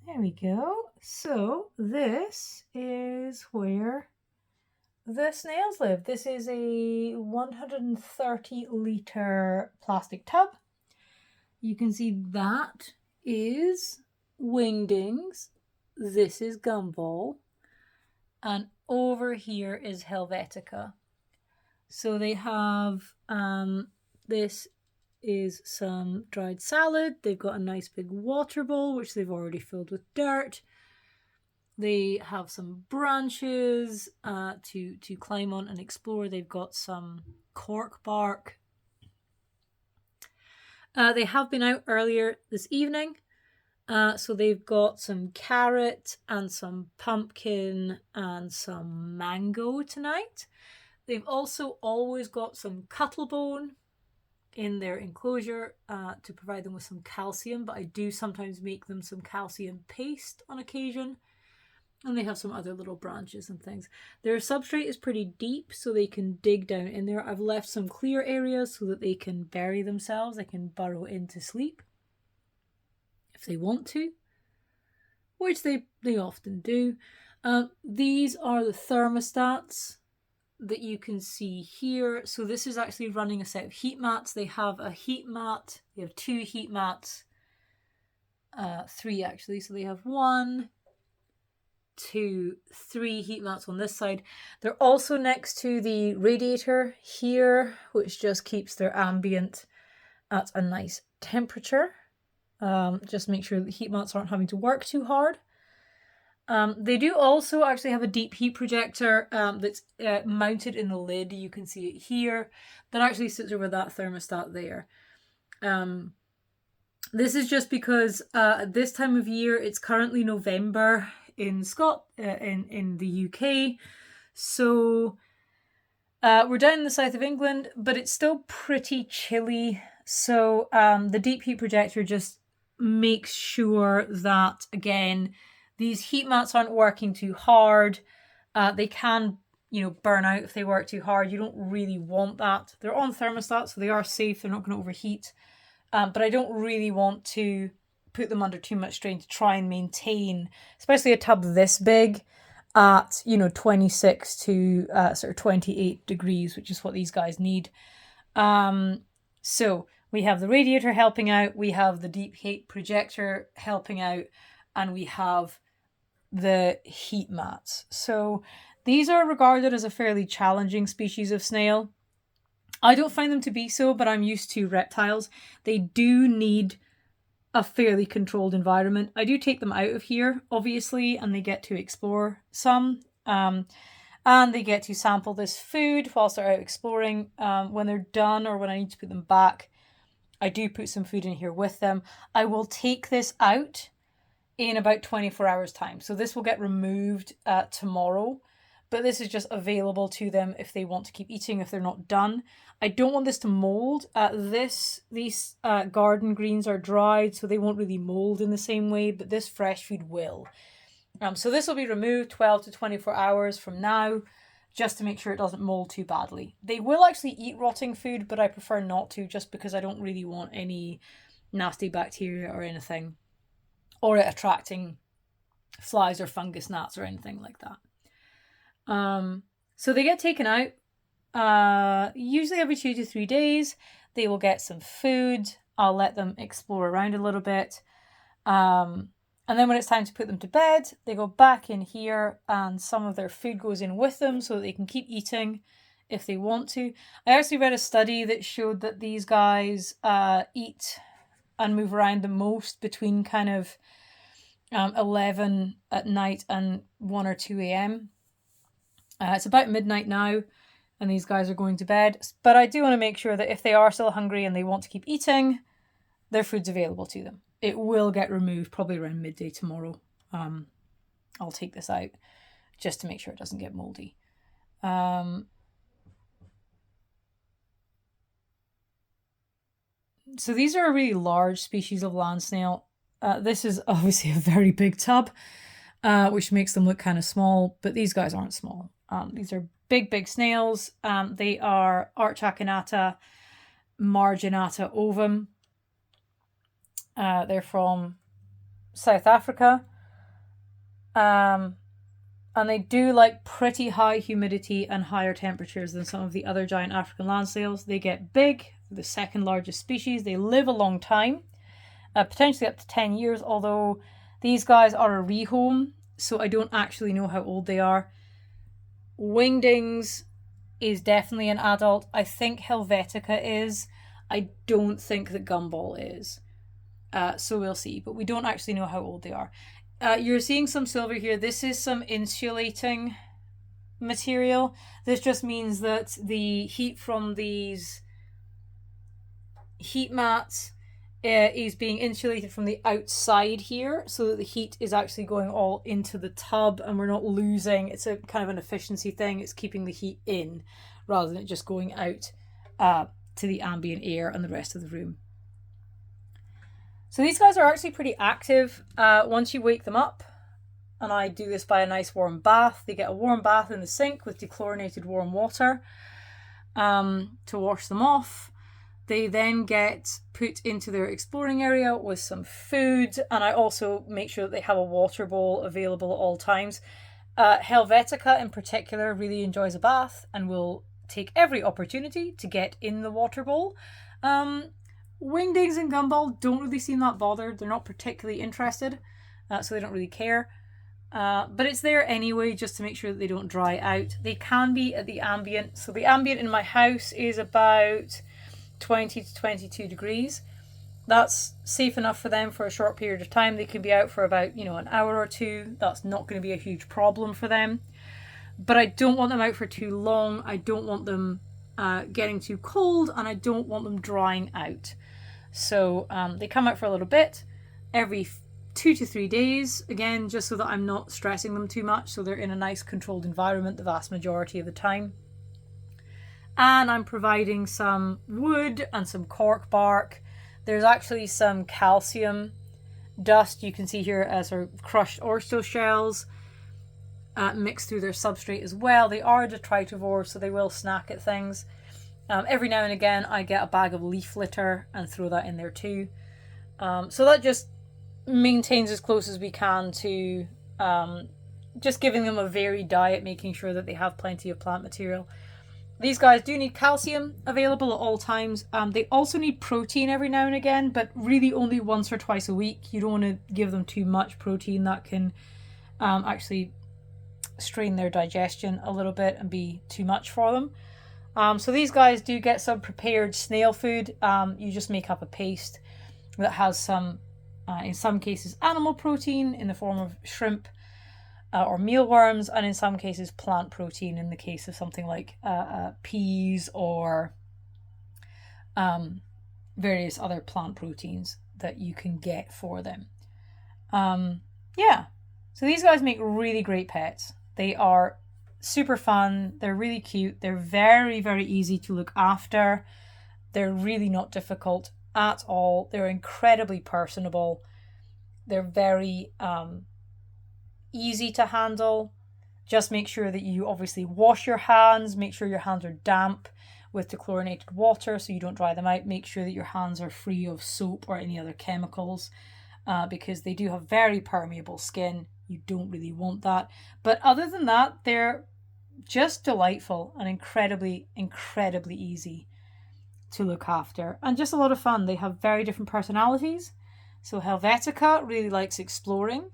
There we go. So this is where the snails live. This is a 130-litre plastic tub. You can see that is Wingdings. This is Gumball. And over here is Helvetica. So they have, this is some dried salad. They've got a nice big water bowl, which they've already filled with dirt. They have some branches to climb on and explore. They've got some cork bark. They have been out earlier this evening. So they've got some carrot and some pumpkin and some mango tonight. They've also always got some cuttlebone in their enclosure to provide them with some calcium, but I do sometimes make them some calcium paste on occasion. And they have some other little branches and things. Their substrate is pretty deep, so they can dig down in there. I've left some clear areas so that they can bury themselves. They can burrow into sleep if they want to, which they often do. These are the thermostats that you can see here. So this is actually running a set of heat mats. They have a heat mat. They have 2 heat mats. 3 actually. So they have 1, 2, 3 heat mats on this side. They're also next to the radiator here, which just keeps their ambient at a nice temperature. Just make sure the heat mats aren't having to work too hard. They do also actually have a deep heat projector that's mounted in the lid. You can see it here. That actually sits over that thermostat there. This is just because at this time of year, it's currently November in in the UK. So we're down in the south of England, but it's still pretty chilly. So the deep heat projector just makes sure that, again, these heat mats aren't working too hard. They can, burn out if they work too hard. You don't really want that. They're on thermostat, so they are safe. They're not going to overheat. But I don't really want to put them under too much strain to try and maintain, especially a tub this big, at 26 to sort of 28 degrees, which is what these guys need. So we have the radiator helping out, we have the deep heat projector helping out, and we have the heat mats. So these are regarded as a fairly challenging species of snail. I don't find them to be so, but I'm used to reptiles. They do need a fairly controlled environment. I do take them out of here, obviously, and they get to explore some. And they get to sample this food whilst they're out exploring. When they're done or when I need to put them back, I do put some food in here with them. I will take this out in about 24 hours time. So this will get removed tomorrow, but this is just available to them if they want to keep eating, if they're not done. I don't want this to mold. These garden greens are dried, so they won't really mold in the same way, but this fresh food will. So this will be removed 12 to 24 hours from now, just to make sure it doesn't mold too badly. They will actually eat rotting food, but I prefer not to, just because I don't really want any nasty bacteria or anything, or it attracting flies or fungus gnats or anything like that. So they get taken out usually every 2 to 3 days. They will get some food. I'll let them explore around a little bit. And then when it's time to put them to bed, they go back in here and some of their food goes in with them so that they can keep eating if they want to. I actually read a study that showed that these guys eat and move around the most between kind of 11 at night and 1 or 2 a.m. It's about midnight now, and these guys are going to bed. But I do want to make sure that if they are still hungry and they want to keep eating, their food's available to them. It will get removed probably around midday tomorrow. I'll take this out just to make sure it doesn't get moldy. So these are a really large species of land snail. This is obviously a very big tub, which makes them look kind of small, but these guys aren't small. These are big snails. They are Archaconata marginata ovum. They're from South Africa. And they do like pretty high humidity and higher temperatures than some of the other giant African land snails. They get big, the second largest species. They live a long time, potentially up to 10 years, although these guys are a rehome, so I don't actually know how old they are. Wingdings is definitely an adult. I think Helvetica is. I don't think that Gumball is. So we'll see, but we don't actually know how old they are. You're seeing some silver here. This is some insulating material. This just means that the heat from these heat mats is being insulated from the outside here, so that the heat is actually going all into the tub and we're not losing. It's a kind of an efficiency thing. It's keeping the heat in rather than it just going out to the ambient air and the rest of the room. So these guys are actually pretty active once you wake them up. And I do this by a nice warm bath. They get a warm bath in the sink with dechlorinated warm water to wash them off. They then get put into their exploring area with some food. And I also make sure that they have a water bowl available at all times. Helvetica in particular really enjoys a bath and will take every opportunity to get in the water bowl. Wingdings and Gumball don't really seem that bothered. They're not particularly interested, so they don't really care. But it's there anyway, just to make sure that they don't dry out. They can be at the ambient. So the ambient in my house is about 20 to 22 degrees. That's safe enough for them for a short period of time. They can be out for about, an hour or two. That's not going to be a huge problem for them. But I don't want them out for too long. I don't want them getting too cold, and I don't want them drying out. So they come out for a little bit every 2 to 3 days, again, just so that I'm not stressing them too much, so they're in a nice controlled environment the vast majority of the time. And I'm providing some wood and some cork bark. There's actually some calcium dust you can see here as sort of crushed oyster shells mixed through their substrate as well. They are detritivores, so they will snack at things. Every now and again I get a bag of leaf litter and throw that in there too. So that just maintains as close as we can to just giving them a varied diet, making sure that they have plenty of plant material. These guys do need calcium available at all times. They also need protein every now and again, but really only once or twice a week. You don't want to give them too much protein. That can actually strain their digestion a little bit and be too much for them. So these guys do get some prepared snail food. You just make up a paste that has some, in some cases, animal protein in the form of shrimp or mealworms, and in some cases plant protein in the case of something like peas or various other plant proteins that you can get for them. Yeah, so these guys make really great pets. They are super fun. They're really cute. They're very, very easy to look after. They're really not difficult at all. They're incredibly personable. They're very easy to handle. Just make sure that you obviously wash your hands. Make sure your hands are damp with dechlorinated water so you don't dry them out. Make sure that your hands are free of soap or any other chemicals because they do have very permeable skin. You don't really want that. But other than that, they're just delightful and incredibly, incredibly easy to look after. And just a lot of fun. They have very different personalities. So Helvetica really likes exploring.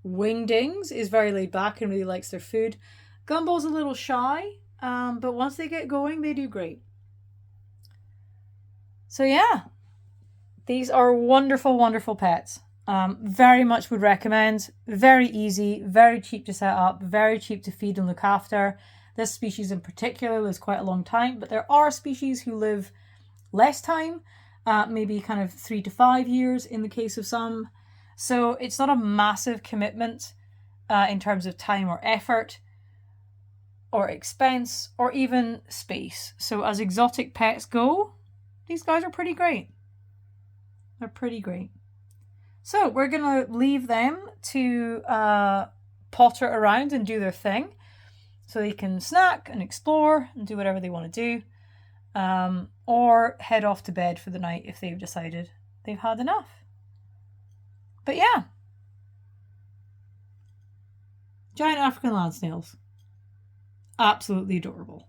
Wingdings is very laid back and really likes their food. Gumball's a little shy, but once they get going, they do great. So yeah, these are wonderful, wonderful pets. Very much would recommend. Very easy, very cheap to set up, very cheap to feed and look after. This species in particular lives quite a long time, but there are species who live less time, maybe kind of 3 to 5 years in the case of some. So it's not a massive commitment in terms of time or effort or expense or even space. So as exotic pets go, these guys are pretty great. They're pretty great. So we're going to leave them to potter around and do their thing. So they can snack and explore and do whatever they want to do. Or head off to bed for the night if they've decided they've had enough. But yeah, Giant African land snails. Absolutely adorable.